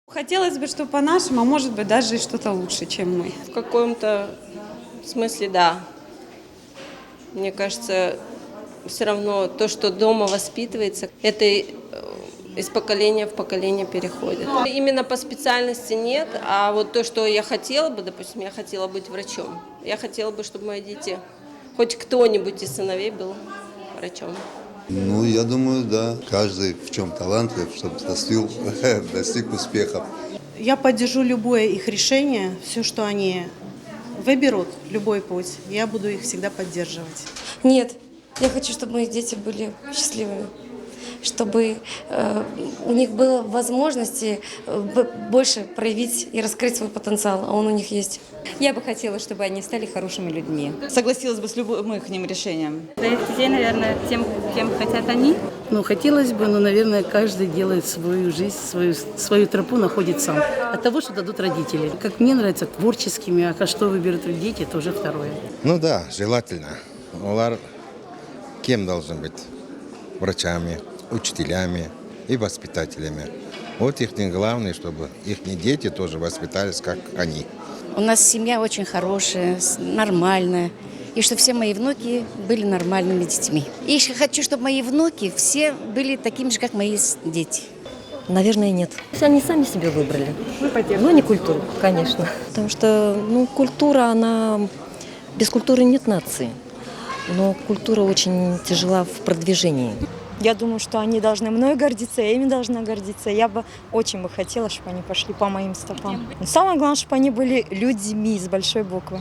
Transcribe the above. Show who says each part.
Speaker 1: Хотелось бы, чтобы по-нашему, а может быть даже и что-то лучше, чем мы.
Speaker 2: В каком-то смысле, да. Мне кажется, все равно то, что дома воспитывается, это из поколения в поколение переходит. Именно по специальности нет, а вот то, что я хотела бы, допустим, я хотела быть врачом. Я хотела бы, чтобы мои дети, хоть кто-нибудь из сыновей был врачом.
Speaker 3: Ну, я думаю, да. Каждый в чем талантлив, чтобы достиг успехов.
Speaker 4: Я поддержу любое их решение, все, что они выберут, любой путь, я буду их всегда поддерживать.
Speaker 5: Нет, я хочу, чтобы мои дети были счастливыми, чтобы у них было возможности больше проявить и раскрыть свой потенциал, а он у них есть.
Speaker 6: Я бы хотела, чтобы они стали хорошими людьми.
Speaker 7: Согласилась бы с любым их решением.
Speaker 8: Дать детей, наверное, тем, кем хотят они.
Speaker 9: Ну, хотелось бы, но, наверное, каждый делает свою жизнь, свою тропу находит сам. От того, что дадут родители. Как мне нравится, творческими, а что выберут дети, это уже второе.
Speaker 10: Ну да, желательно. Олар кем должны быть? Врачами, учителями и воспитателями. Вот их главное, чтобы их дети тоже воспитались, как они.
Speaker 11: У нас семья очень хорошая, нормальная. И чтобы все мои внуки были нормальными детьми. И еще хочу, чтобы мои внуки все были такими же, как мои дети.
Speaker 12: Наверное, нет. Они сами себе выбрали. Но не культуру, конечно. Потому что культура, она... Без культуры нет нации. Но культура очень тяжела в продвижении.
Speaker 13: Я думаю, что они должны мной гордиться, я ими должна гордиться. Я бы очень хотела, чтобы они пошли по моим стопам. Но самое главное, чтобы они были людьми с большой буквы.